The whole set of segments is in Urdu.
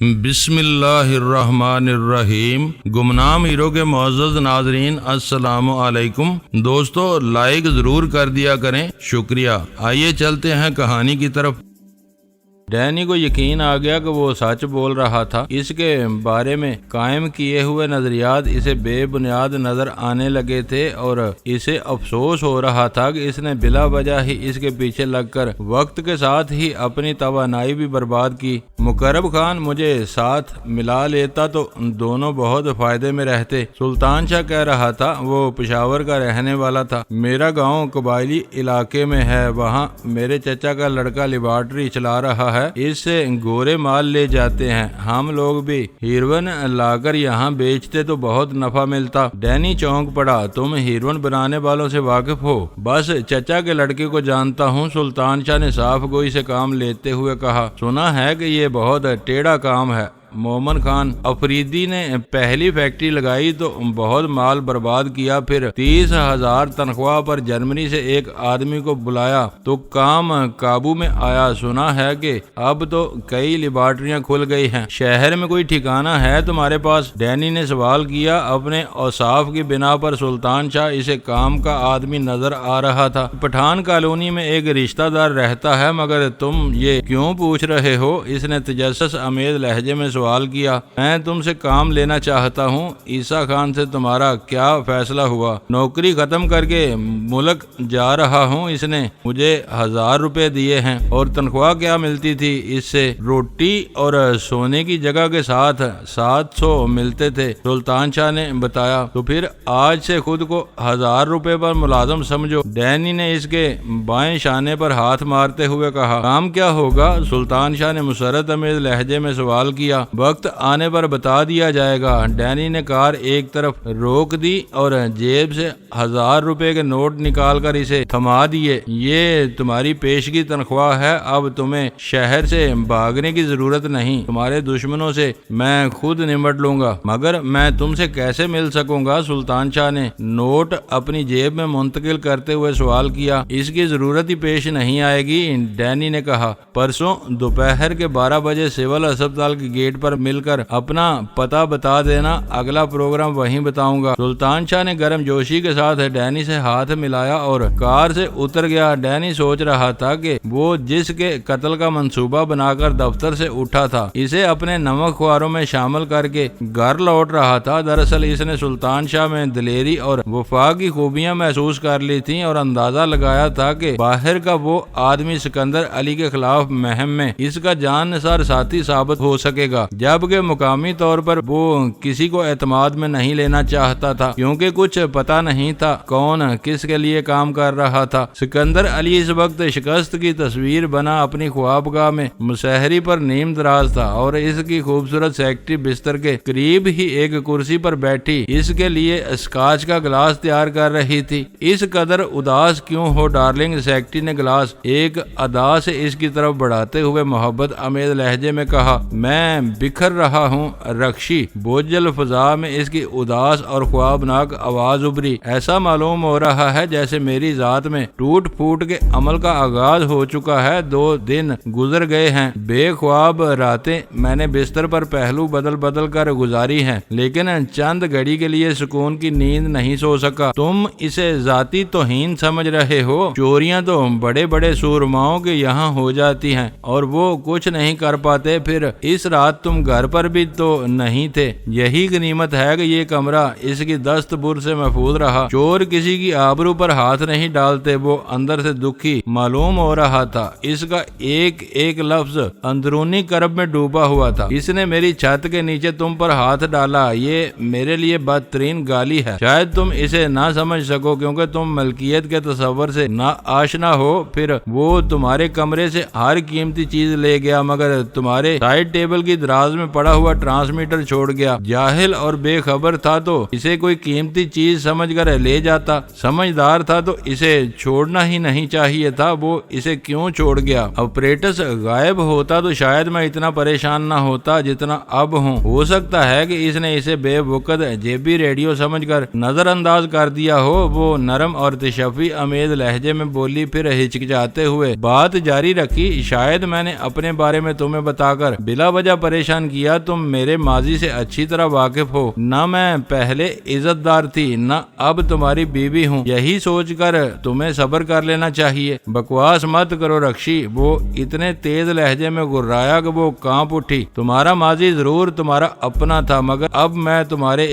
بسم اللہ الرحمن الرحیم۔ گمنام ہیرو کے معزز ناظرین السلام علیکم۔ دوستو لائک ضرور کر دیا کریں، شکریہ۔ آئیے چلتے ہیں کہانی کی طرف۔ ڈینی کو یقین آ گیا کہ وہ سچ بول رہا تھا۔ اس کے بارے میں قائم کیے ہوئے نظریات اسے بے بنیاد نظر آنے لگے تھے اور اسے افسوس ہو رہا تھا کہ اس نے بلا وجہ ہی اس کے پیچھے لگ کر وقت کے ساتھ ہی اپنی توانائی بھی برباد کی۔ مقرب خان مجھے ساتھ ملا لیتا تو دونوں بہت فائدے میں رہتے، سلطان شاہ کہہ رہا تھا۔ وہ پشاور کا رہنے والا تھا۔ میرا گاؤں قبائلی علاقے میں ہے، وہاں میرے چچا کا لڑکا لیبارٹری چلا رہا ہے، اس سے گورے مال لے جاتے ہیں۔ ہم لوگ بھی ہیروئن لا کر یہاں بیچتے تو بہت نفع ملتا۔ ڈینی چونک پڑا۔ تم ہیروئن بنانے والوں سے واقف ہو؟ بس چچا کے لڑکے کو جانتا ہوں، سلطان شاہ نے صاف گوئی سے کام لیتے ہوئے کہا۔ سنا ہے کہ یہ بہت ٹیڑھا کام ہے۔ مومن خان افریدی نے پہلی فیکٹری لگائی تو بہت مال برباد کیا، پھر 30,000 تنخواہ پر جرمنی سے ایک آدمی کو بلایا تو کام قابو میں آیا۔ سنا ہے کہ اب تو کئی لیبارٹریاں کھل گئی ہیں۔ شہر میں کوئی ٹھکانہ ہے تمہارے پاس؟ ڈینی نے سوال کیا۔ اپنے اوصاف کی بنا پر سلطان شاہ اسے کام کا آدمی نظر آ رہا تھا۔ پٹھان کالونی میں ایک رشتہ دار رہتا ہے، مگر تم یہ کیوں پوچھ رہے ہو؟ اس نے تجسس آمیز لہجے میں سوال کیا۔ میں تم سے کام لینا چاہتا ہوں۔ عیسیٰ خان سے تمہارا کیا فیصلہ ہوا؟ نوکری ختم کر کے ملک جا رہا ہوں۔ اس نے مجھے 1000 روپے دیے ہیں۔ اور تنخواہ کیا ملتی تھی؟ اس سے روٹی اور سونے کی جگہ کے ساتھ 700 ملتے تھے، سلطان شاہ نے بتایا۔ تو پھر آج سے خود کو 1000 روپے پر ملازم سمجھو۔ ڈینی نے اس کے بائیں شانے پر ہاتھ مارتے ہوئے کہا۔ کام کیا ہوگا؟ سلطان شاہ نے مسرت امیز لہجے میں سوال کیا۔ وقت آنے پر بتا دیا جائے گا۔ ڈینی نے کار ایک طرف روک دی اور جیب سے 1000 روپے کے نوٹ نکال کر اسے تھما دیے۔ یہ تمہاری پیشگی تنخواہ ہے، اب تمہیں شہر سے بھاگنے کی ضرورت نہیں، تمہارے دشمنوں سے میں خود نمٹ لوں گا۔ مگر میں تم سے کیسے مل سکوں گا؟ سلطان شاہ نے نوٹ اپنی جیب میں منتقل کرتے ہوئے سوال کیا۔ اس کی ضرورت ہی پیش نہیں آئے گی، ڈینی نے کہا۔ پرسوں دوپہر کے 12 بجے سول اسپتال کے گیٹ پر مل کر اپنا پتہ بتا دینا، اگلا پروگرام وہیں بتاؤں گا۔ سلطان شاہ نے گرم جوشی کے ساتھ ڈینی سے ہاتھ ملایا اور کار سے اتر گیا۔ ڈینی سوچ رہا تھا کہ وہ جس کے قتل کا منصوبہ بنا کر دفتر سے اٹھا تھا، اسے اپنے نمک خواروں میں شامل کر کے گھر لوٹ رہا تھا۔ دراصل اس نے سلطان شاہ میں دلیری اور وفا کی خوبیاں محسوس کر لی تھیں اور اندازہ لگایا تھا کہ باہر کا وہ آدمی سکندر علی کے خلاف مہم میں اس کا جان نثار ساتھی ثابت ہو سکے گا، جبکہ مقامی طور پر وہ کسی کو اعتماد میں نہیں لینا چاہتا تھا، کیونکہ کچھ پتہ نہیں تھا کون کس کے لیے کام کر رہا تھا۔ سکندر علی اس وقت شکست کی تصویر بنا اپنی خوابگاہ میں مسحری پر نیم دراز تھا اور اس کی خوبصورت سیکرٹری بستر کے قریب ہی ایک کرسی پر بیٹھی اس کے لیے اسکاچ کا گلاس تیار کر رہی تھی۔ اس قدر اداس کیوں ہو ڈارلنگ؟ سیکرٹری نے گلاس ایک ادا سے اس کی طرف بڑھاتے ہوئے محبت آمیز لہجے میں کہا۔ میں بکھر رہا ہوں رکشی۔ بوجھل فضا میں اس کی اداس اور خوابناک آواز ابھری۔ ایسا معلوم ہو رہا ہے جیسے میری ذات میں ٹوٹ پھوٹ کے عمل کا آغاز ہو چکا ہے۔ 2 دن گزر گئے ہیں، بے خواب راتیں میں نے بستر پر پہلو بدل بدل کر گزاری ہیں، لیکن چند گھڑی کے لیے سکون کی نیند نہیں سو سکا۔ تم اسے ذاتی توہین سمجھ رہے ہو؟ چوریاں تو بڑے بڑے سورماؤں کے یہاں ہو جاتی ہیں اور وہ کچھ نہیں کر پاتے۔ پھر اس رات تم گھر پر بھی تو نہیں تھے۔ یہی غنیمت ہے کہ یہ کمرہ اس کی دست بر سے محفوظ رہا۔ چور کسی کی آبرو پر ہاتھ نہیں ڈالتے۔ وہ اندر سے دکھی معلوم ہو رہا تھا۔ اس کا ایک ایک لفظ اندرونی کرب میں ڈوبا ہوا تھا۔ اس نے میری چھت کے نیچے تم پر ہاتھ ڈالا، یہ میرے لیے بدترین گالی ہے۔ شاید تم اسے نہ سمجھ سکو کیونکہ تم ملکیت کے تصور سے نہ آشنا ہو۔ پھر وہ تمہارے کمرے سے ہر قیمتی چیز لے گیا، مگر تمہارے سائڈ ٹیبل کی دراز میں پڑا ہوا ٹرانسمیٹر چھوڑ گیا۔ جاہل اور بے خبر تھا تو اسے کوئی قیمتی چیز سمجھ کر لے جاتا، سمجھدار تھا تو اسے چھوڑنا ہی نہیں چاہیے تھا۔ وہ اسے کیوں چھوڑ گیا؟ اپریٹس غائب ہوتا تو شاید میں اتنا پریشان نہ ہوتا جتنا اب ہوں۔ ہو سکتا ہے کہ اس نے اسے بے وقت جیبی ریڈیو سمجھ کر نظر انداز کر دیا ہو۔ وہ نرم اور تشفی امیز لہجے میں بولی، پھر ہچکچاتے ہوئے بات جاری رکھی۔ شاید میں نے اپنے بارے میں تمہیں بتا کر بلا وجہ پریشان پریشان کیا، تم میرے ماضی سے اچھی طرح واقف ہو، نہ میں پہلے عزت دار تھی نہ اب تمہاری بیوی ہوں، یہی سوچ کر تمہیں صبر کر لینا چاہیے۔ بکواس مت کرو رکشی، وہ اتنے تیز لہجے میں گرایا کہ وہ کانپ اٹھی۔ تمہارا ماضی ضرور تمہارا اپنا تھا، مگر اب میں تمہارے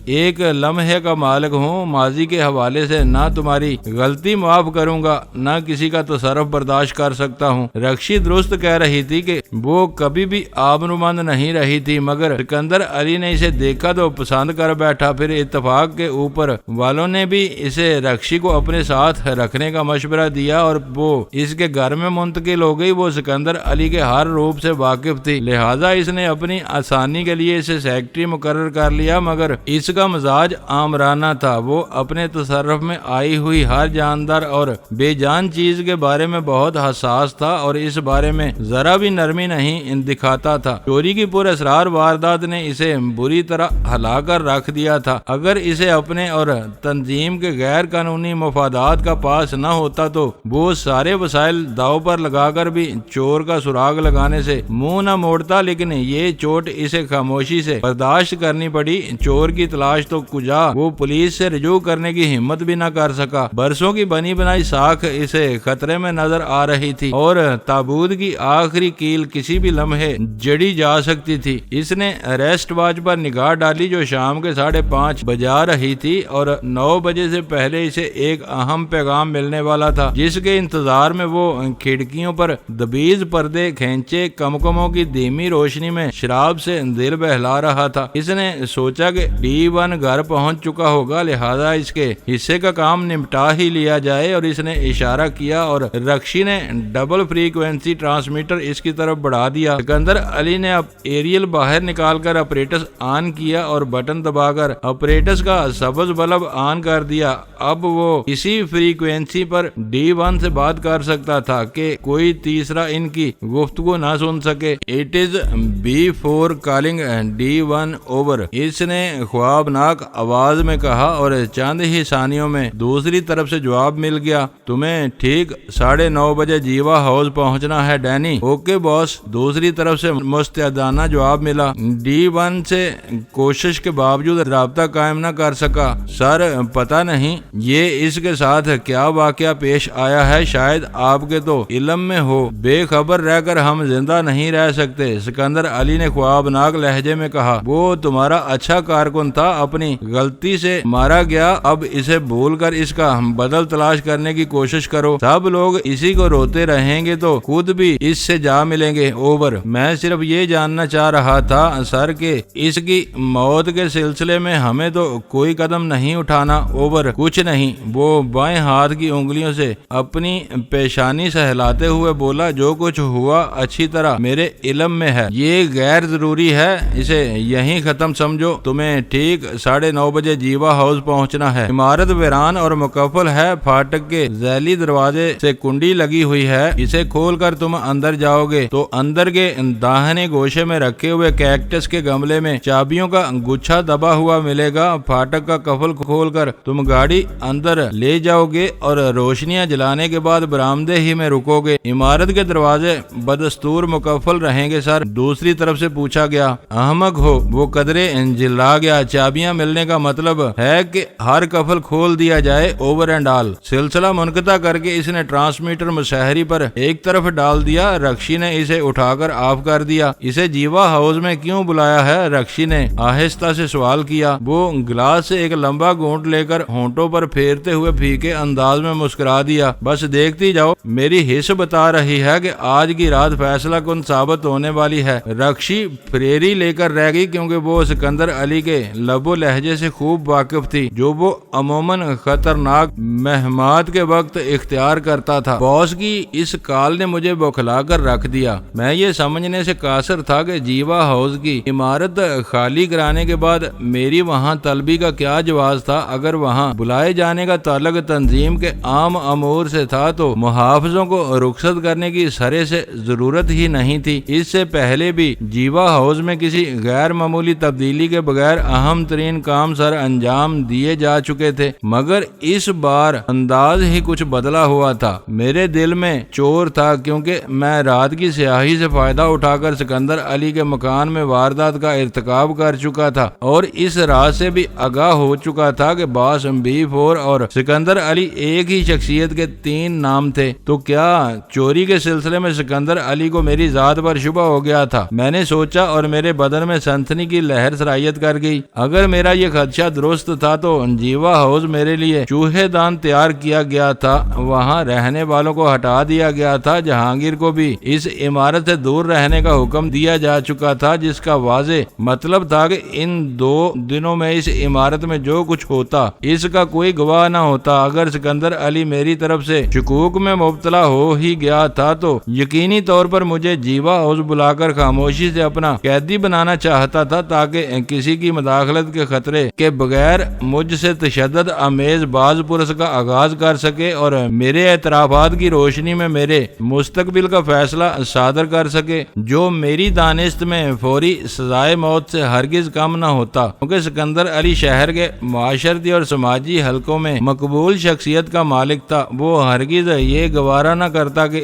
ایک لمحے کا مالک ہوں۔ ماضی کے حوالے سے نہ تمہاری غلطی معاف کروں گا نہ کسی کا تصرف برداشت کر سکتا ہوں۔ رکشی درست کہہ رہی تھی کہ وہ کبھی بھی آبرومند نہیں رہی تھی، مگر سکندر علی نے اسے دیکھا تو پسند کر بیٹھا۔ پھر اتفاق کے اوپر والوں نے بھی اسے رکشی کو اپنے ساتھ رکھنے کا مشورہ دیا اور وہ اس کے گھر میں منتقل ہو گئی۔ وہ سکندر علی کے ہر روپ سے واقف تھی، لہذا اس نے اپنی آسانی کے لیے اسے سیکرٹری مقرر کر لیا، مگر اس کا مزاج آمرانہ تھا۔ وہ اپنے تصرف میں آئی ہوئی ہر جاندار اور بے جان چیز کے بارے میں بہت حساس تھا اور اس بارے میں ذرا بھی نرمی نہیں دکھاتا تھا۔ چوری کی پر اسرار واردات نے اسے بری طرح ہلا کر رکھ دیا تھا۔ اگر اسے اپنے اور تنظیم کے غیر قانونی مفادات کا پاس نہ ہوتا تو وہ سارے وسائل داؤ پر لگا کر بھی چور کا سراغ لگانے سے منہ نہ موڑتا، لیکن یہ چوٹ اسے خاموشی سے برداشت کرنی پڑی۔ چور کی تلاش تو کجا، وہ پولیس سے رجوع کرنے کی ہمت بھی نہ کر سکا۔ برسوں کی بنی بنائی ساکھ اسے خطرے میں نظر آ رہی تھی اور تابوت کی آخری کیل کسی بھی لمحے جڑی جا سکتی تھی۔ اس نے ریسٹ واچ پر نگاہ ڈالی جو شام کے 5:30 بجا رہی تھی اور 9 بجے سے پہلے اسے ایک اہم پیغام ملنے والا تھا، جس کے انتظار میں وہ کھڑکیوں پر دبیز پردے کھینچے کمکموں کی دھیمی روشنی میں شراب سے دل بہلا رہا تھا۔ اس نے سوچا کہ D1 گھر پہنچ چکا ہوگا، لہذا اس کے حصے کا کام نمٹا ہی لیا جائے، اور اس نے اشارہ کیا اور رکشی نے ڈبل فریکوینسی ٹرانسمیٹر اس کی طرف بڑھا دیا۔ سکندر علی نے اب ایریل باہر نکال کر اپریٹس آن کیا اور بٹن دبا کر اپریٹس کا سبز بلب آن کر دیا۔ اب وہ اسی فریکوینسی پر D1 سے بات کر سکتا تھا کہ کوئی تیسرا ان کی گفتگو نہ سن سکے۔ It is B4 calling D1 over، اس نے خوابناک آواز میں کہا اور چند ہی ثانیوں میں دوسری طرف سے جواب مل گیا۔ تمہیں ٹھیک 9:30 بجے جیوا ہاؤس پہنچنا ہے ڈینی۔ اوکے باس، دوسری طرف سے مستعدانہ جواب ملا۔ D1 سے کوشش کے باوجود رابطہ قائم نہ کر سکا۔ سر پتہ نہیں یہ اس کے ساتھ کیا واقعہ پیش آیا ہے، شاید آپ کے تو علم میں ہو، بے خبر رہ کر ہم زندہ نہیں رہ سکتے۔ سکندر علی نے خوابناک لہجے میں کہا، وہ تمہارا اچھا کارکن تھا، اپنی غلطی سے مارا گیا، اب اسے بھول کر اس کا بدل تلاش کرنے کی کوشش کرو۔ سب لوگ اسی کو روتے رہیں گے تو خود بھی اس سے جا ملیں گے۔ اوور، میں صرف یہ جاننا چاہ رہا تھا سر کہ اس کی موت کے سلسلے میں ہمیں تو کوئی قدم نہیں اٹھانا۔ اوور، کچھ نہیں۔ وہ بائیں ہاتھ کی انگلیوں سے اپنی پیشانی سہلاتے ہوئے بولا، جو کچھ ہوا اچھی طرح میرے علم میں ہے، یہ غیر ضروری ہے، اسے یہیں ختم سمجھو۔ تمہیں ٹھیک 9:30 بجے جیوا ہاؤس پہنچنا ہے۔ عمارت ویران اور مقفل ہے، پھاٹک کے ذیلی دروازے سے کنڈی لگی ہوئی ہے، اسے کھول کر تم اندر جاؤ گے تو اندر کے داہنے گوشے میں رکھے ہوئے کیکٹس کے گملے میں چابیوں کا گچھا دبا ہوا ملے گا۔ پھاٹک کا قفل کھول کر تم گاڑی اندر لے جاؤ گے اور روشنیاں جلانے کے بعد برآمدے ہی میں رکو گے۔ عمارت کے دروازے بدستور مقفل رہیں گے سر، دوسری طرف سے پوچھا گیا۔ احمق ہو، وہ قدرے جلا گیا۔ چابیاں ملنے کا مطلب ہے کہ ہر قفل کھول دیا جائے، اوور اینڈ آل۔ سلسلہ منقطع کر کے اس نے ٹرانسمیٹر مشاہری پر ایک طرف ڈال دیا۔ رکشی نے اسے اٹھا کر آف کر دیا۔ اسے جیوا ہاؤس میں کیوں بلایا ہے؟ رکشی نے آہستہ سے سوال کیا۔ وہ گلاس سے ایک لمبا گھونٹ لے کر ہونٹوں پر پھیرتے ہوئے پھیکے انداز میں مسکرا دیا۔ بس دیکھتی جاؤ، میری حس بتا رہی ہے کہ آج کی رات فیصلہ کن ثابت ہونے والی ہے۔ رکشی پھریری لے کر رہ گئی کیونکہ وہ سکندر علی کے لب و لہجے سے خوب واقف تھی، جو وہ عموماً خطرناک مہمات کے وقت اختیار کرتا تھا۔ باس کی اس کال نے مجھے بوکھلا کر رکھ دیا۔ میں یہ سمجھنے سے قاصر تھا کہ جیوا ہاؤس کی عمارت خالی کرانے کے بعد میری وہاں طلبی کا کیا جواز تھا۔ اگر وہاں بلائے جانے کا تعلق تنظیم کے عام امور سے تھا تو محافظوں کو رخصت کرنے کی سرے سے ضرورت ہی نہیں تھی۔ اس سے پہلے بھی جیوا ہاؤس میں کسی غیر معمولی تبدیلی کے بغیر اہم ترین کام سر انجام دیے جا چکے تھے، مگر اس بار انداز ہی کچھ بدلا ہوا تھا۔ میرے دل میں چور تھا کیونکہ میں رات کی سیاہی سے فائدہ اٹھا کر سکندر سکندر علی کے مکان میں واردات کا ارتکاب کر چکا تھا اور اس راز سے بھی آگاہ ہو چکا تھا کہ باس B4 اور سکندر علی ایک ہی شخصیت کے 3 نام تھے، تو کیا چوری کے سلسلے میں سکندر علی کو میری ذات پر شبہ ہو گیا تھا؟ میں نے سوچا اور میرے بدن میں سنسنی کی لہر سرایت کر گئی۔ اگر میرا یہ خدشہ درست تھا تو جیوا ہاؤس میرے لیے چوہے دان تیار کیا گیا تھا، وہاں رہنے والوں کو ہٹا دیا گیا تھا، جہانگیر کو بھی اس عمارت سے دور رہنے کا حکم دیا جا چکا تھا، جس کا واضح مطلب تھا کہ ان 2 دنوں میں اس عمارت میں جو کچھ ہوتا اس کا کوئی گواہ نہ ہوتا۔ اگر سکندر علی میری طرف سے شکوک میں مبتلا ہو ہی گیا تھا تو یقینی طور پر مجھے جیوا ہاؤس بلا کر خاموشی سے اپنا قیدی بنانا چاہتا تھا، تاکہ کسی کی مداخلت کے خطرے کے بغیر مجھ سے تشدد آمیز باز پرس کا آغاز کر سکے اور میرے اعترافات کی روشنی میں میرے مستقبل کا فیصلہ صادر کر سکے، جو میری دانست میں فوری سزائے موت سے ہرگز کم نہ ہوتا، کیونکہ سکندر علی شہر کے معاشرتی اور سماجی حلقوں میں مقبول شخصیت کا مالک تھا۔ وہ ہرگز یہ گوارا نہ کرتا کہ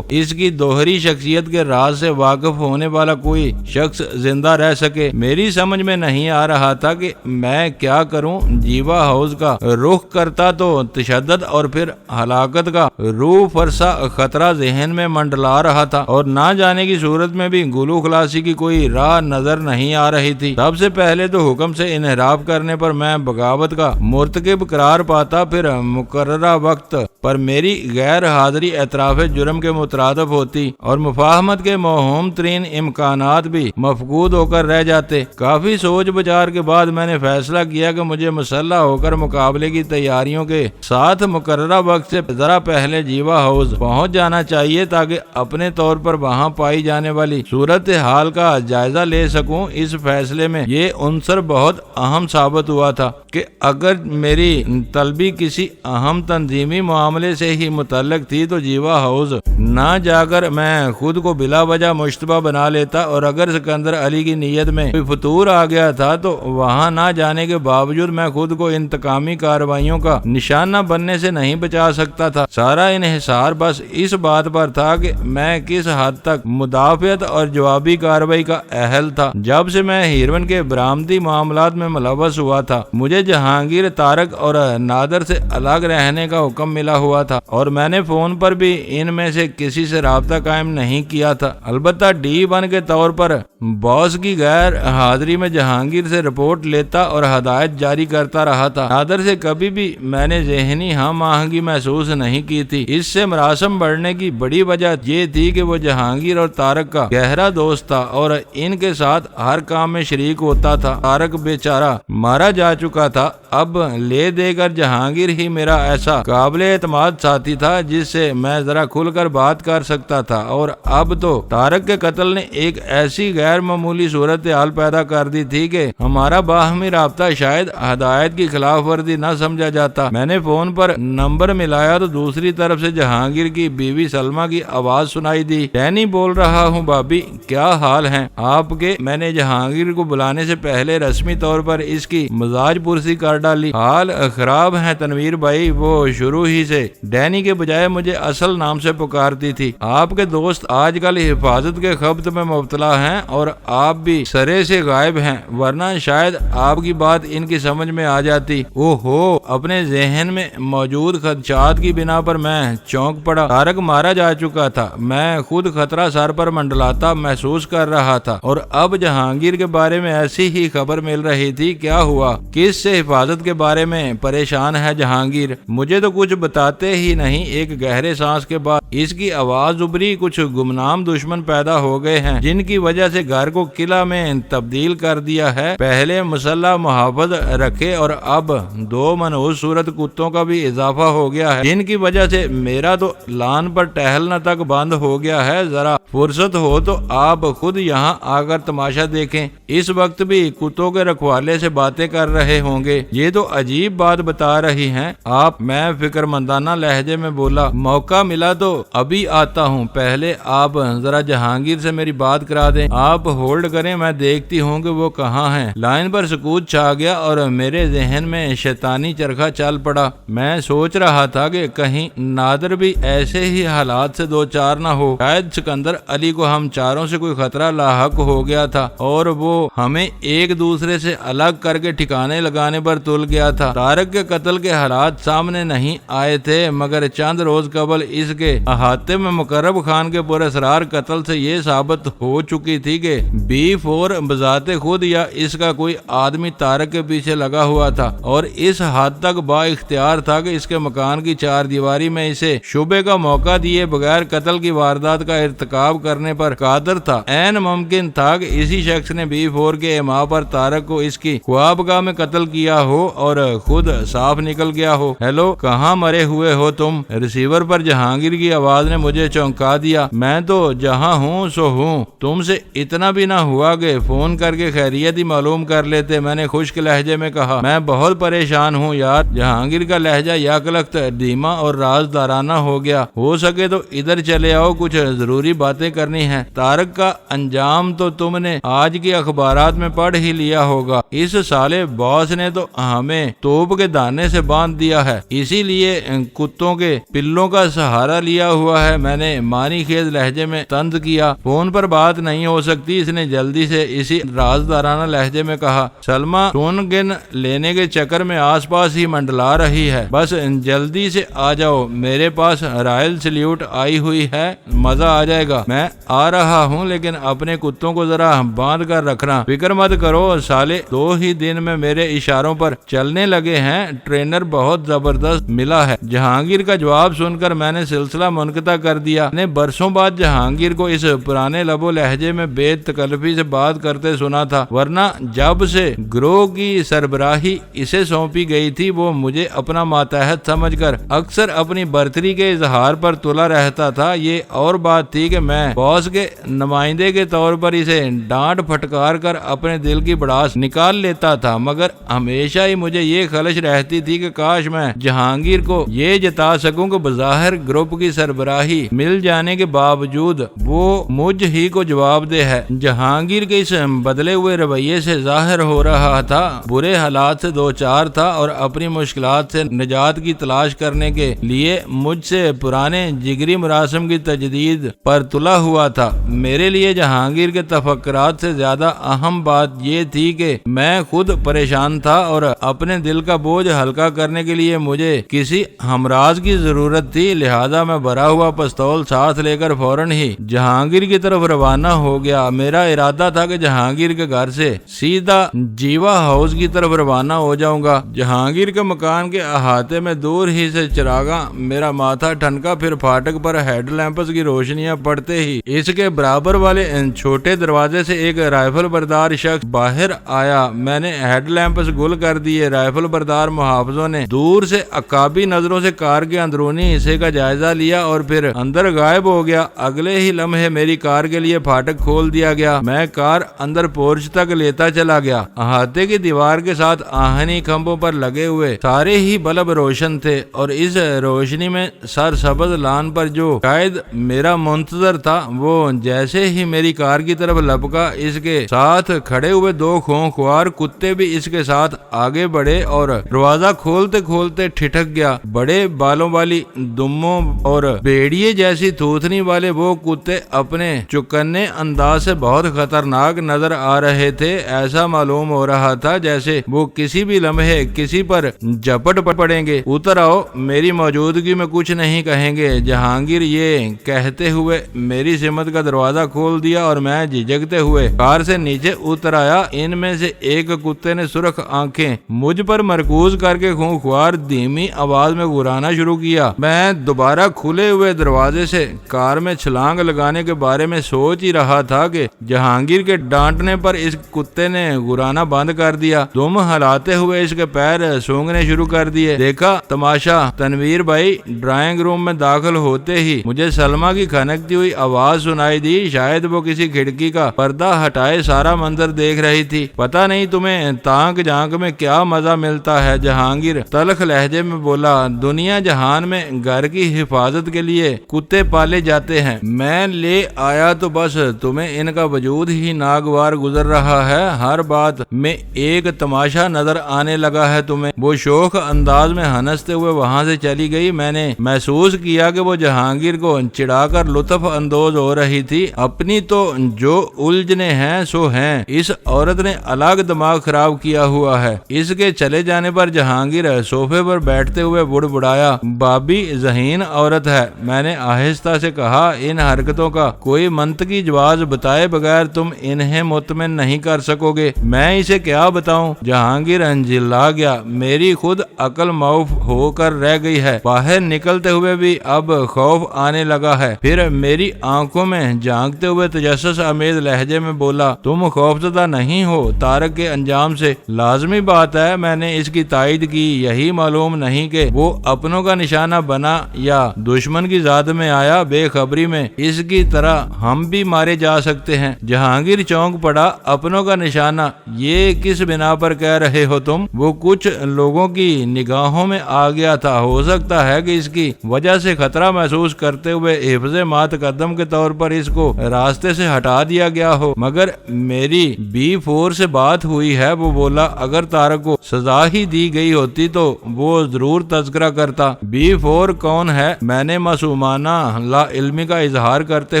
اس کی دوہری شخصیت کے راز سے واقف ہونے والا کوئی شخص زندہ رہ سکے۔ میری سمجھ میں نہیں آ رہا تھا کہ میں کیا کروں۔ جیوا ہاؤس کا رخ کرتا تو تشدد اور پھر ہلاکت کا روح فرسا خطرہ ذہن میں منڈلا رہا تھا، اور نہ جانے کی صورت میں بھی گلو خلاصی کی کوئی راہ نظر نہیں آ رہی تھی۔ سب سے پہلے تو حکم سے انحراف کرنے پر میں بغاوت کا مرتکب قرار پاتا، پھر مقررہ وقت پر میری غیر حاضری اعتراف جرم کے مترادف ہوتی اور مفاہمت کے موہوم ترین امکانات بھی مفقود ہو کر رہ جاتے۔ کافی سوچ بچار کے بعد میں نے فیصلہ کیا کہ مجھے مسلح ہو کر مقابلے کی تیاریوں کے ساتھ مقررہ وقت سے ذرا پہلے جیوا ہاؤس پہنچ جانا چاہیے، تاکہ اپنے طور پر وہاں پائی جانے والی صورتحال کا جائزہ لے سکوں۔ اس فیصلے میں یہ عنصر بہت اہم ثابت ہوا تھا کہ اگر میری طلبی کسی اہم تنظیمی معاملے سے ہی متعلق تھی تو جیوا ہاؤس نہ جا کر میں خود کو بلا وجہ مشتبہ بنا لیتا، اور اگر سکندر علی کی نیت میں کوئی فطور آ گیا تھا تو وہاں نہ جانے کے باوجود میں خود کو انتقامی کارروائیوں کا نشانہ بننے سے نہیں بچا سکتا تھا۔ سارا انحصار بس اس بات پر تھا کہ میں کس حد تک مدافعت اور جوابی کارروائی کا اہل تھا۔ جب سے میں ہیروین کے برآمدی معاملات میں ملوث ہوا تھا، مجھے جہانگیر، طارق اور نادر سے الگ رہنے کا حکم ملا ہوا تھا، اور میں نے فون پر بھی ان میں سے کسی سے رابطہ قائم نہیں کیا تھا۔ البتہ D1 کے طور پر باس کی غیر حاضری میں جہانگیر سے رپورٹ لیتا اور ہدایت جاری کرتا رہا تھا۔ نادر سے کبھی بھی میں نے ذہنی ہم آہنگی محسوس نہیں کی تھی۔ اس سے مراسم بڑھنے کی بڑی وجہ یہ تھی کہ وہ جہانگیر اور طارق کا گہرا دوست تھا اور ان کے ساتھ ہر کام میں شریک ہوتا تھا۔ طارق بیچارہ مارا جا چکا تھا، اب لے دے کر جہانگیر ہی میرا ایسا قابل اعتماد ساتھی تھا جس سے میں ذرا کھل کر بات کر سکتا تھا، اور اب تو طارق کے قتل نے ایک ایسی غیر معمولی صورتحال پیدا کر دی تھی کہ ہمارا باہمی رابطہ شاید ہدایت کی خلاف ورزی نہ سمجھا جاتا۔ میں نے فون پر نمبر ملایا تو دوسری طرف سے جہانگیر کی بیوی سلمہ کی آواز سنائی دی۔ ڈینی بول رہا ہوں بھابی، کیا حال ہیں آپ کے؟ میں نے جہانگیر کو بلانے سے پہلے رسمی طور پر اس کی مزاج پرسی کر ڈالی۔ حال خراب ہے تنویر بھائی، وہ شروع ہی سے ڈینی کے بجائے مجھے اصل نام سے پکارتی تھی۔ آپ کے دوست آج کل حفاظت کے خبط میں مبتلا ہیں اور آپ بھی سرے سے غائب ہیں، ورنہ شاید آپ کی بات ان کی سمجھ میں آ جاتی۔ اوہو، اپنے ذہن میں موجود خدشات کی بنا پر میں چونک پڑا۔ طارق مارا جا چکا تھا، میں خود خطرہ سر پر منڈلاتا محسوس کر رہا تھا، اور اب جہانگیر کے بارے میں ایسی ہی خبر مل رہی تھی۔ کیا ہوا؟ کس سے حفاظت کے بارے میں پریشان ہے جہانگیر؟ مجھے تو کچھ بتاتے ہی نہیں۔ ایک گہرے سانس کے بعد اس کی آواز ابری۔ کچھ گمنام دشمن پیدا ہو گئے ہیں جن کی وجہ سے گھر کو قلعہ میں تبدیل کر دیا ہے۔ پہلے مسلح محافظ رکھے اور اب 2 منحوس صورت کتوں کا بھی اضافہ ہو گیا ہے، جن کی وجہ سے میرا تو لان پر ٹہلنا تک بند ہو گیا ہے۔ ذرا فرصت ہو تو آپ خود یہاں آ کر تماشا دیکھیں۔ اس وقت بھی کتوں کے رکھوالے سے باتیں کر رہے ہوں گے۔ یہ تو عجیب بات بتا رہی ہیں آپ۔ میں فکر مندانہ لہجے میں بولا، موقع ملا تو ابھی آتا ہوں، پہلے آپ ذرا جہانگیر سے میری بات کرا دیں۔ آپ ہولڈ کریں، میں دیکھتی ہوں کہ وہ کہاں ہیں۔ لائن پر سکوت چھا گیا اور میرے ذہن میں شیطانی چرخا چل پڑا۔ میں سوچ رہا تھا کہ کہیں نادر بھی ایسے ہی حالات سے دو چار نہ ہو، شاید سکندر علی کو ہم چاروں سے کوئی خطرہ لاحق ہو گیا تھا اور وہ ہمیں ایک دوسرے سے الگ کر کے ٹھکانے لگانے پر تل گیا تھا۔ طارق کے قتل کے حالات سامنے نہیں آئے تھے، مگر چند روز قبل اس کے احاطے میں مقرب خان کے پراسرار قتل سے یہ ثابت ہو چکی تھی کہ B4 بذات خود یا اس کا کوئی آدمی طارق کے پیچھے لگا ہوا تھا اور اس حد تک با اختیار تھا کہ اس کے مکان کی چار دیواری میں اسے شبے کا موقع دیے بغیر قتل کی واردات کا ارتکاب کرنے پر قادر تھا۔ عین ممکن تھا کہ اسی شخص نے B4 کے اما پر طارق کو اس کی خوابگاہ میں قتل کیا ہو اور خود صاف نکل گیا ہو۔ ہیلو، کہاں مرے ہوئے ہو تم؟ ریسیور پر جہانگیر کی آواز نے مجھے چونکا دیا۔ میں تو جہاں ہوں سو ہوں، تم سے اتنا بھی نہ ہوا کہ فون کر کے خیریت ہی معلوم کر لیتے؟ میں نے خشک لہجے میں کہا۔ میں بہت پریشان ہوں یار۔ جہانگیر کا لہجہ یک لخت دھیما اور رازدارانہ ہو گیا۔ ہو سکے تو ادھر چلے آؤ، کچھ ضروری باتیں کرنی ہیں۔ طارق کا انجام تو تم نے آج کے اخبارات میں پڑھ ہی لیا ہوگا۔ اس سالے باس نے تو ہمیں توپ کے دانے سے باندھ دیا ہے، اسی لیے کتوں کے پلوں کا سہارا لیا ہوا ہے۔ میں نے مانی خیز لہجے میں طنز کیا۔ فون پر بات نہیں ہو سکتی، اس نے جلدی سے اسی رازدارانہ لہجے میں کہا۔ سلمہ سون گن لینے کے چکر میں آس پاس ہی منڈلا رہی ہے، بس جلدی سے آ جاؤ، میرے پاس رائل سلیوٹ آئی ہوئی ہے، مزہ آ جائے گا۔ میں آ رہا ہوں، لیکن اپنے کتوں کو ذرا باندھ کر رکھنا، فکر مت کرو، سالے 2 ہی دن میں میرے اشاروں پر چلنے لگے ہیں، ٹرینر بہت زبردست ملا ہے۔ جہانگیر کا جواب سن کر میں نے سلسلہ منقطع کر دیا۔ نے برسوں بعد جہانگیر کو اس پرانے لب و لہجے میں بے تکلفی سے بات کرتے سنا تھا، ورنہ جب سے گروہ کی سربراہی اسے سونپی گئی تھی وہ مجھے اپنا ماتحت سمجھ کر اکثر اپنی برتری کے اظہار پر تلا رہتا تھا۔ یہ اور بات تھی کہ میں باس کے نمائندے کے طور پر اسے ڈانٹ پھٹکار کر اپنے دل کی بڑاس نکال لیتا تھا، مگر ہمیشہ ہی مجھے یہ خلش رہتی تھی کہ کاش میں جہانگیر کو یہ جتا سکوں کہ بظاہر گروپ کی سربراہی مل جانے کے باوجود وہ مجھ ہی کو جواب دہ ہے۔ جہانگیر کے اس بدلے ہوئے رویے سے ظاہر ہو رہا تھا برے حالات سے دو چار تھا اور اپنی مشکلات سے نجات کی تلاش کرنے کے لیے مجھ سے پرانے جگری مراسم کی تجدید پر تلا ہوا تھا۔ میرے لیے جہانگیر کے تفکرات سے زیادہ اہم بات یہ تھی کہ میں خود پریشان تھا اور اپنے دل کا بوجھ ہلکا کرنے کے لیے مجھے کسی ہمراز کی ضرورت تھی، لہذا میں بھرا ہوا پستول ساتھ لے کر فوراً ہی جہانگیر کی طرف روانہ ہو گیا۔ میرا ارادہ تھا کہ جہانگیر کے گھر سے سیدھا جیوا ہاؤس کی طرف روانہ ہو جاؤں گا۔ جہانگیر کے مکان کے احاطے میں دور ہی سے چراغاں میرا ماتھا ٹھنکا، پھر فاٹک پر ہیڈ لیمپس کی روشنیاں پڑتے ہی اس کے برابر والے چھوٹے دروازے سے ایک رائفل بردار شخص باہر آیا۔ میں نے ہیڈ لیمپس گل کر دیے۔ رائفل بردار محافظوں نے دور سے عقابی نظروں سے کار کے اندرونی حصے کا جائزہ لیا اور پھر اندر غائب ہو گیا۔ اگلے ہی لمحے میری کار کے لیے فاٹک کھول دیا گیا۔ میں کار اندر پورچ تک لیتا چلا گیا۔ احاطے کی دیوار کے ساتھ آہنی کھمبوں پر لگے ہوئے سارے ہی بلب روشن تھے اور اس روشنی میں سرسبز لان پر جو شاید میرا منتظر تھا وہ جیسے ہی میری کار کی طرف لپکا، اس کے ساتھ کھڑے ہوئے 2 خونخوار کتے بھی اس کے ساتھ آگے بڑھے اور دروازہ کھولتے کھولتے ٹھٹک گیا۔ بڑے بالوں والی دموں اور بیڑیے جیسی تھوتنی والے وہ کتے اپنے چکنے انداز سے بہت خطرناک نظر آ رہے تھے۔ ایسا معلوم ہو رہا تھا جیسے وہ کسی بھی لمحے کسی پر جھپٹ پڑیں گے۔ اتر آؤ، میری موجودگی میں کچھ نہیں کہیں گے۔ جہانگیر یہ کہتے ہوئے میری سمت کا دروازہ کھول دیا اور میں جھجکتے ہوئے کار سے نیچے اتر آیا۔ ان میں سے ایک کتے نے سرخ آنکھیں مجھ پر مرکوز کر کے خونخوار دھیمی آواز میں گھرانا شروع کیا۔ میں دوبارہ کھلے ہوئے دروازے سے کار میں چھلانگ لگانے کے بارے میں سوچ ہی رہا تھا کہ جہانگیر کے ڈانٹنے پر اس کتے نے گھرانا بند کر دیا۔ دم ہلاتے ہوئے اس کے پیر سونگنے شروع کر دیے۔ دیکھا تماشا تنویر بھائی، ڈرائنگ روم میں داخل ہوتے ہی مجھے سلمہ کی کھنکتی ہوئی آواز سنائی دی۔ شاید وہ کسی کھڑکی کا پردہ ہٹائے سارا منظر دیکھ رہی تھی۔ پتہ نہیں تمہیں تانک جھانک میں کیا مزہ ملتا ہے؟ جہانگیر تلخ لہجے میں بولا، دنیا جہان میں گھر کی حفاظت کے لیے کتے پالے جاتے ہیں، میں لے آیا تو بس تمہیں ان کا وجود ہی ناگوار گزر رہا ہے، ہر بات میں ایک تماشا نظر آنے لگا ہے تمہیں۔ وہ شوخ انداز میں ہنستے ہوئے وہاں سے چلی گئی۔ میں نے محسوس کیا کہ وہ جہانگیر کو چڑھا کر لطف اندوز ہو رہی تھی۔ اپنی تو جو الجھنے ہیں سو ہیں، اس عورت نے الگ دماغ خراب کیا ہوا ہے۔ اس کے چلے جانے پر جہانگیر صوفے پر بیٹھتے ہوئے بڑبڑایا، بابی ذہین عورت ہے۔ میں نے آہستہ سے کہا، ان حرکتوں کا کوئی منطقی جواز بتائے بغیر تم انہیں مطمئن نہیں کر سکو گے۔ میں اسے کیا بتاؤں؟ جہانگیر انجلا گیا، میری خود عقل معاف ہو کر رہ گئی ہے۔ باہر نکلتے ہوئے بھی اب خوف آنے لگا ہے۔ پھر میری آنکھوں میں جھانکتے ہوئے تجسس آمیز لہجے میں بولا، تم خوفزدہ نہیں ہو طارق کے انجام سے؟ لازمی بات ہے، میں نے اس کی تائید کی۔ یہی معلوم نہیں کہ وہ اپنوں کا نشانہ بنا یا دشمن کی ذات میں آیا۔ بے خبری میں اس کی طرح ہم بھی مارے جا سکتے ہیں۔ جہانگیر چونک پڑا، اپنوں کا نشانہ، یہ کس بنا پر کہہ رہے ہو تم؟ وہ کچھ لوگوں کی نگاہوں میں آ گیا تھا، ہو سکتا ہے کہ اس کی وجہ سے خطرہ محسوس کرتے ہوئے حفظ مات قدم کے طور پر اس کو راستے سے ہٹا دیا گیا ہو، مگر میری B4 سے بات ہوئی ہے۔ وہ بولا، اگر طارق کو سزا ہی دی گئی ہوتی تو وہ ضرور تذکرہ کرتا۔ B4 کون ہے؟ میں نے معصومانہ لا علمی کا اظہار کرتے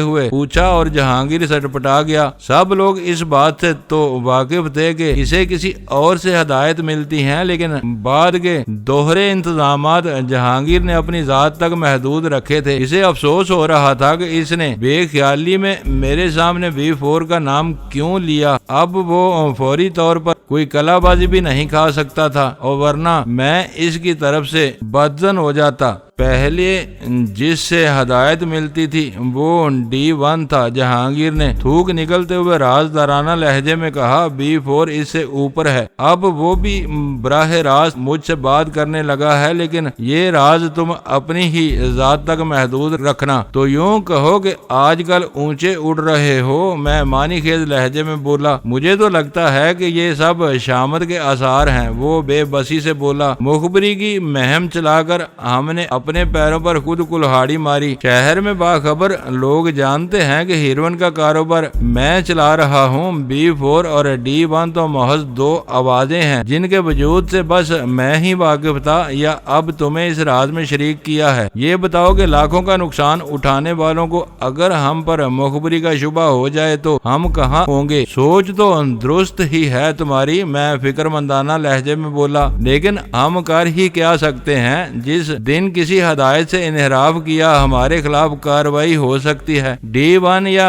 ہوئے پوچھا اور جہانگیر سٹپٹا گیا۔ سب لوگ اس بات سے تو واقف تھے کہ اسے کسی اور سے ہدایت ملتی ہیں، لیکن بعد کے دوہرے انتظامات جہانگیر نے اپنی ذات تک محدود رکھے تھے۔ اسے افسوس ہو رہا تھا کہ اس نے بے خیالی میں میرے سامنے B4 کا نام کیوں لیا۔ اب وہ فوری طور پر کوئی کلا بازی بھی نہیں کھا سکتا تھا، اور ورنہ میں اس کی طرف سے بدظن ہو جاتا۔ پہلے جس سے ہدایت ملتی تھی وہ D1 تھا۔ جہانگیر نے تھوک نکلتے ہوئے رازدارانہ لہجے میں کہا، B4 اس سے اوپر ہے۔ اب وہ بھی براہ راست مجھ سے بات کرنے لگا ہے، لیکن یہ راز تم اپنی ہی ذات تک محدود رکھنا۔ تو یوں کہو کہ آج کل اونچے اڑ رہے ہو؟ میں معنی خیز لہجے میں بولا، مجھے تو لگتا ہے کہ یہ سب شامت کے آثار ہیں۔ وہ بے بسی سے بولا، مخبری کی مہم چلا کر ہم نے اپنے پیروں پر خود کلہاڑی ماری۔ شہر میں باخبر لوگ جانتے ہیں کہ ہیروئن کا کاروبار میں چلا رہا ہوں۔ B4 اور D1 تو محض دو آوازیں ہیں جن کے وجود سے بس میں ہی واقف تھا، یا اب تمہیں اس راز میں شریک کیا ہے۔ یہ بتاؤ کہ لاکھوں کا نقصان اٹھانے والوں کو اگر ہم پر مخبری کا شبہ ہو جائے تو ہم کہاں ہوں گے؟ سوچ تو درست ہی ہے تمہاری، میں فکر مندانہ لہجے میں بولا، لیکن ہم کر ہی کیا سکتے ہیں؟ جس دن کسی ہدایت سے انحراف کیا ہمارے خلاف کارروائی ہو سکتی ہے۔ D1 یا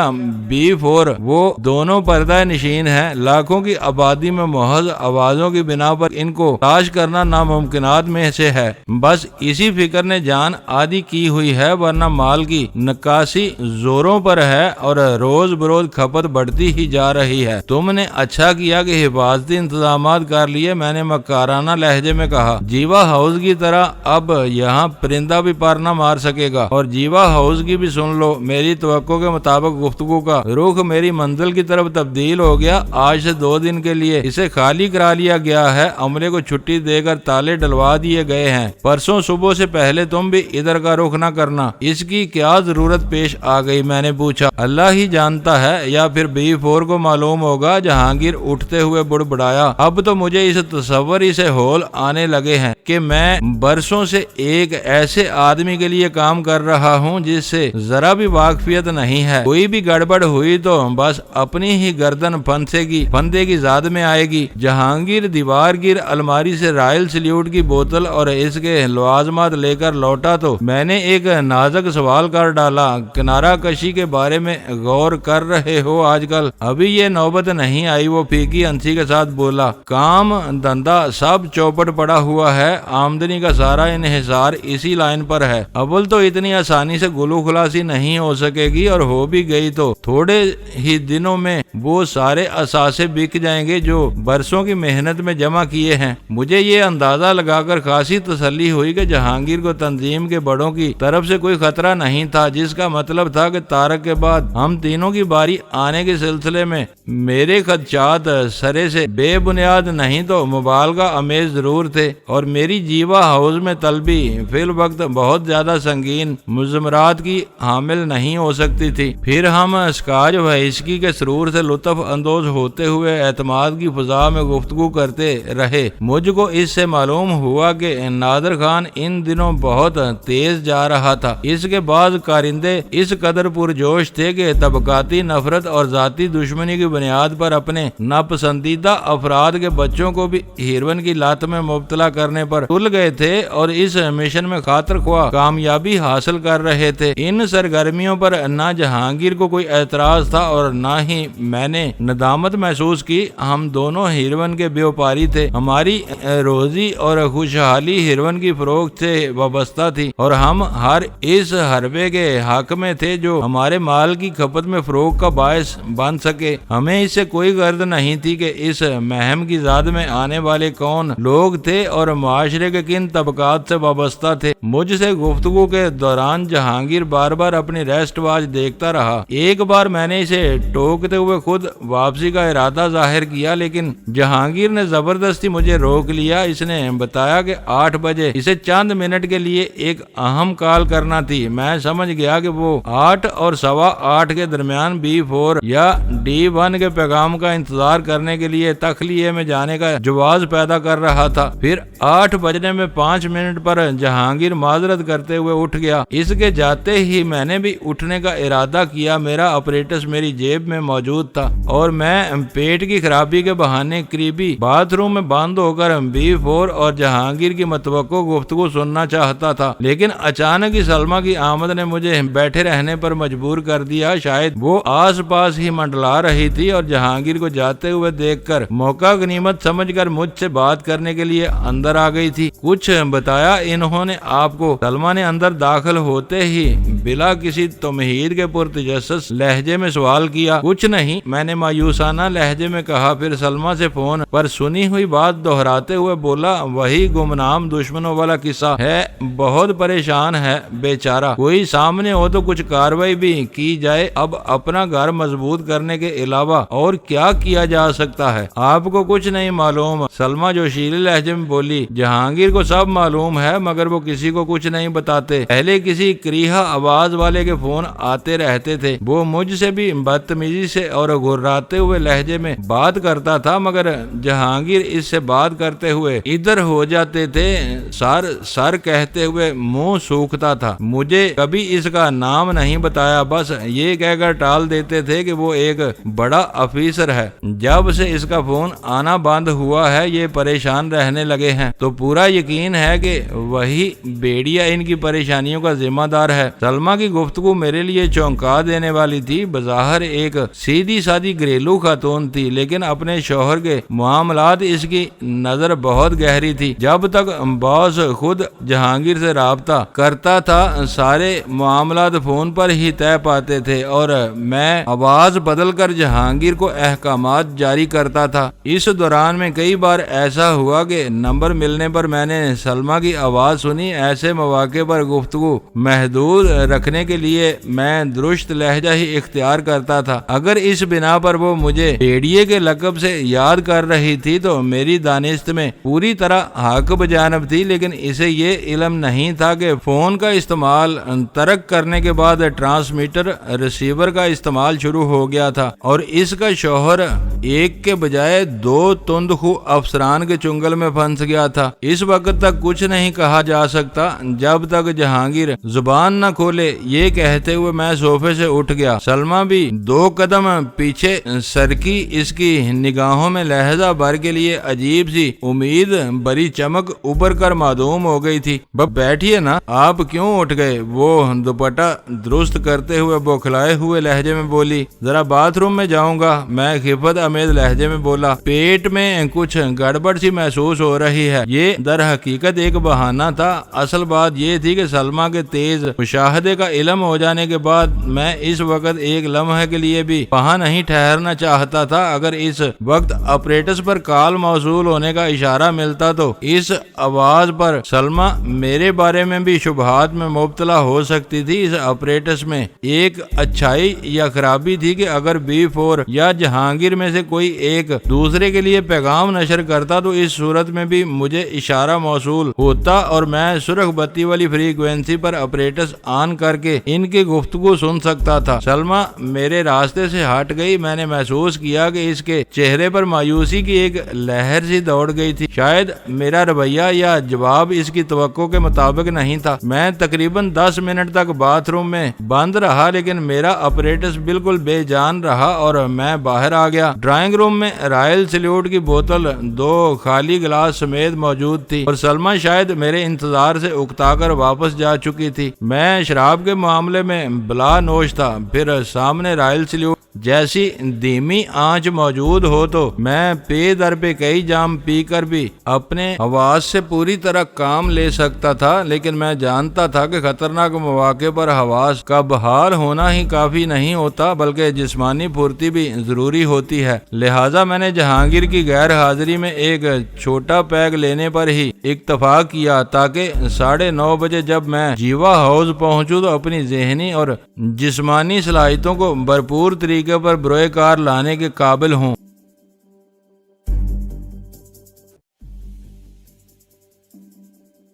B4 وہ دونوں پردہ نشین ہیں۔ لاکھوں کی آبادی میں محض آوازوں کی بنا پر ان کو تلاش کرنا ناممکنات میں سے ہے۔ بس اسی فکر نے جان عادی کی ہوئی ہے، ورنہ مال کی نکاسی زوروں پر ہے اور روز بروز کھپت بڑھتی ہی جا رہی ہے۔ تم نے اچھا کیا کہ حفاظتی انتظامات کر لیے، میں نے مکارانہ لہجے میں کہا۔ جیوا ہاؤس کی طرح اب یہاں پرندہ بھی پر نہ مار سکے گا، اور جیوا ہاؤس کی بھی سن لو۔ میری توقع کے مطابق گفتگو کا رخ میری منزل کی طرف تبدیل ہو گیا۔ آج سے 2 دن کے لیے اسے خالی کرا لیا گیا ہے، عملے کو چھٹی دے کر تالے ڈلوا دیے گئے ہیں۔ پرسوں صبح سے پہلے تم بھی ادھر کا رخ نہ کرنا۔ اس کی کیا ضرورت پیش آ گئی؟ میں نے پوچھا۔ اللہ ہی جانتا ہے، یا پھر B4 کو معلوم ہوگا۔ جہانگیر اٹھتے ہوئے بڑبڑایا، اب تو مجھے اس تصور ہی سے ہول آنے لگے ہیں کہ میں برسوں سے ایک ایسے آدمی کے لیے کام کر رہا ہوں جس سے ذرا بھی واقفیت نہیں ہے۔ کوئی بھی گڑبڑ ہوئی تو بس اپنی ہی گردن پھندے کی ذات میں آئے گی۔ جہانگیر دیوار گیر الماری سے رائل سلیوٹ کی بوتل اور اس کے لوازمات لے کر لوٹا تو میں نے ایک نازک سوال کر ڈالا، کنارہ کشی کے بارے میں غور کر رہے ہو آج کل؟ ابھی یہ نوبت نہیں آئی، وہ پھیکی ہنسی کے ساتھ بولا۔ کام دھندا سب چوپٹ پڑا ہوا ہے، آمدنی کا سارا انحصار اسی لائن پر ہے۔ اول تو اتنی آسانی سے گلو خلاصی نہیں ہو سکے گی، اور ہو بھی گئی تو تھوڑے ہی دنوں میں وہ سارے اثاثے بک جائیں گے جو برسوں کی محنت میں جمع کیے ہیں۔ مجھے یہ اندازہ لگا کر خاصی تسلی ہوئی کہ جہانگیر کو تنظیم کے بڑوں کی طرف سے کوئی خطرہ نہیں تھا، جس کا مطلب تھا کہ طارق کے بعد ہم تینوں کی باری آنے کے سلسلے میں میرے خدشات سرے سے بے بنیاد نہیں تو مبالغہ آمیز ضرور تھے، اور میری جیوا ہاؤس میں طلبی فی الوقت بہت زیادہ سنگین مضمرات کی حامل نہیں ہو سکتی تھی۔ پھر ہم اسکاچ وہیسکی کے سرور سے لطف اندوز ہوتے ہوئے اعتماد کی فضا میں گفتگو کرتے رہے۔ مجھ کو اس سے معلوم ہوا کہ نادر خان ان دنوں بہت تیز جا رہا تھا۔ اس کے بعد کارندے اس قدر پرجوش تھے کہ طبقاتی نفرت اور ذاتی دشمنی کی بنیاد پر اپنے ناپسندیدہ افراد کے بچوں کو بھی ہیروئن کی لت میں مبتلا کرنے پر تل گئے تھے اور اس مشن میں خاطر خواہ کامیابی حاصل کر رہے تھے۔ ان سرگرمیوں پر نہ جہانگیر کو کوئی اعتراض تھا اور نہ ہی میں نے ندامت محسوس کی۔ ہم دونوں ہیروئن کے بیوپاری تھے، ہماری روزی اور خوشحالی ہیروئن کی فروخت سے وابستہ تھی، اور ہم ہر اس حربے کے حق میں تھے جو ہمارے مال کی کھپت میں فروغ کا باعث بن سکے۔ ہمیں اس سے کوئی غرض نہیں تھی کہ اس مہم کی زاد میں آنے والے کون لوگ تھے اور معاشرے کے کن طبقات سے وابستہ تھے۔ مجھ سے گفتگو کے دوران جہانگیر بار بار اپنی ریسٹ واچ دیکھتا رہا۔ ایک بار میں نے اسے ٹوکتے ہوئے خود واپسی کا ارادہ ظاہر کیا، لیکن جہانگیر نے زبردستی مجھے روک لیا۔ اس نے بتایا کہ 8 بجے اسے چند منٹ کے لیے ایک اہم کال کرنا تھی۔ میں سمجھ گیا کہ وہ 8 اور 8:15 کے درمیان B4 یا D1 کے پیغام کا انتظار کرنے کے لیے تخلیے میں جانے کا جواز پیدا کر رہا تھا۔ پھر 8 بجنے میں 5 منٹ پر جہانگیر معذرت کرتے ہوئے اٹھ گیا۔ اس کے جاتے ہی میں نے بھی اٹھنے کا ارادہ کیا۔ میرا اپریٹس میری جیب میں موجود تھا اور میں پیٹ کی خرابی کے بہانے قریبی باتھ روم میں بند ہو کر B4 اور جہانگیر کی متوقع گفتگو سننا چاہتا تھا، لیکن اچانک ہی سلمہ کی آمد نے مجھے بیٹھے رہنے پر مجبور کر دیا۔ شاید وہ آس پاس ہی منڈلا رہی تھی اور جہانگیر کو جاتے ہوئے دیکھ کر موقع غنیمت سمجھ کر مجھ سے بات کرنے کے لیے اندر آ گئی تھی۔ کچھ بتایا انہوں نے آپ کو؟ سلمہ نے اندر داخل ہوتے ہی بلا کسی تمہید کے پرتجسس لہجے میں سوال کیا۔ کچھ نہیں، میں نے مایوسانہ لہجے میں کہا۔ پھر سلمہ سے فون پر سنی ہوئی بات دہراتے ہوئے بولا، وہی گمنام دشمنوں والا قصہ ہے، بہت پریشان ہے بیچارہ، کوئی سامنے ہو تو کچھ کاروائی بھی کی جائے۔ اب اپنا گھر مضبوط کرنے کے علاوہ اور کیا کیا جا سکتا ہے؟ آپ کو کچھ نہیں معلوم؟ سلمہ جوشیلے لہجے میں بولی۔ جہانگیر کو سب معلوم ہے مگر وہ کسی کو کچھ نہیں بتاتے۔ پہلے کسی کریہا آواز والے کے فون آتے رہتے تھے، وہ مجھ سے بھی بدتمیزی سے اور گھراتے ہوئے لہجے میں بات کرتا تھا، مگر جہانگیر اس سے بات کرتے ہوئے ادھر ہو جاتے تھے، سر کہتے ہوئے منہ سوکھتا تھا۔ مجھے کبھی اس کا نام نہیں بتایا، بس یہ کہہ کر ٹال دیتے تھے کہ وہ ایک بڑا افیسر ہے۔ جب سے اس کا فون آنا بند ہوا ہے یہ پریشان رہنے لگے ہیں، تو پورا یقین ہے کہ وہی بیڑیا ان کی پریشانیوں کا ذمہ دار ہے۔ سلمہ کی گفتگو میرے لیے چونکا دینے والی تھی۔ بظاہر ایک سیدھی سادی گھریلو خاتون تھی، لیکن اپنے شوہر کے معاملات اس کی نظر بہت گہری تھی۔ جب تک باس خود جہانگیر سے رابطہ کرتا تھا سارے معاملات فون پر ہی طے پاتے تھے، اور میں آواز بدل کر جہانگیر کو احکامات جاری کرتا تھا۔ اس دوران میں کئی بار ایسا ہوا کہ نمبر ملنے پر میں نے سلمہ کی آواز سنی۔ ایسے مواقع پر گفتگو محدود رکھنے کے لیے میں درست لہجہ ہی اختیار کرتا تھا۔ اگر اس بنا پر وہ مجھے بیڑیے کے لقب سے یاد کر رہی تھی تو میری دانست میں پوری طرح حق بجانب تھی، لیکن اسے یہ علم نہیں تھا کہ فون کا استعمال ترک کرنے کے بعد ٹرانسمیٹر ریسیور کا استعمال شروع ہو گیا تھا، اور اس کا شوہر ایک کے بجائے 2 تندخو افسران کے چنگل میں پھنس گیا تھا۔ اس وقت تک کچھ نہیں کہا جا سکتا جب تک جہانگیر زبان نہ کھولے۔ یہ کہتے ہوئے میں صوفے سے اٹھ گیا۔ سلمہ بھی 2 قدم پیچھے سرکی، اس کی نگاہوں میں لہجہ بھر کے لیے عجیب سی امید بری چمک ابھر کر معدوم ہو گئی تھی۔ بیٹھیے نا، آپ کیوں اٹھ گئے؟ وہ دوپٹہ درست کرتے ہوئے بوکھلائے ہوئے لہجے میں بولی۔ ذرا باتھ روم میں جاؤں گا، میں خفت امیز لہجے میں بولا۔ پیٹ میں کچھ گڑبڑ سی محسوس ہو رہی ہے۔ یہ در حقیقت ایک بہانہ تھا، اصل بات یہ تھی کہ سلمہ کے تیز مشاہدے کا علم ہو جانے کے بعد میں اس وقت ایک لمحے کے لیے بھی وہاں نہیں ٹھہرنا چاہتا تھا۔ اگر اس وقت آپریٹس پر کال موصول ہونے کا اشارہ ملتا تو اس آواز پر سلمہ میرے بارے میں بھی شبہات میں مبتلا ہو سکتی تھی۔ اس آپریٹس میں ایک اچھائی یا خرابی تھی کہ اگر B4 یا جہانگیر میں سے کوئی ایک دوسرے کے لیے پیغام نشر کرتا تو اس صورت میں بھی مجھے اشارہ موصول ہوتا اور میں سرخ بتی والی فریکوینسی پر آپریٹس آن کر کے ان کی گفتگو سن سکتا تھا۔ سلمہ میرے راستے سے ہٹ گئی۔ میں نے محسوس کیا کہ اس کے چہرے پر مایوسی کی ایک لہر سی دوڑ گئی تھی۔ شاید میرا رویہ یا جواب اس کی توقع کے مطابق نہیں تھا۔ میں تقریباً 10 منٹ تک باتھ روم میں بند رہا لیکن میرا آپریٹس بالکل بے جان رہا اور میں باہر آ گیا۔ ڈرائنگ روم میں رائل سلیوٹ کی بوتل 2 خالی گلاس سمیت موجود تھی اور سلمہ شاید میرے انتظار سے اکتا کر واپس جا چکی تھی۔ میں شراب کے معاملے میں بلا نوش تھا، پھر سامنے رائل سلیوٹ جیسی دھیمی آنچ موجود ہو تو میں پے در پہ کئی جام پی کر بھی اپنے حواس سے پوری طرح کام لے سکتا تھا، لیکن میں جانتا تھا کہ خطرناک مواقع پر حواس کا بحال ہونا ہی کافی نہیں ہوتا بلکہ جسمانی پھرتی بھی ضروری ہوتی ہے۔ لہٰذا میں نے جہانگیر کی غیر حاضری میں ایک چھوٹا پیگ لینے پر ہی اکتفا کیا تاکہ 9:30 بجے جب میں جیوا ہاؤس پہنچوں تو اپنی ذہنی اور جسمانی صلاحیتوں کو بھرپور طریقے پر بروئے کار لانے کے قابل ہوں۔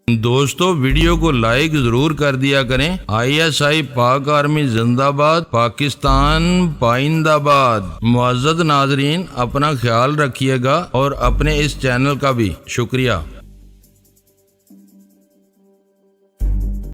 دوستو ویڈیو کو لائک ضرور کر دیا کریں۔ ISI پاک آرمی زندہ باد، پاکستان پائندہ باد۔ معزز ناظرین اپنا خیال رکھیے گا اور اپنے اس چینل کا بھی شکریہ۔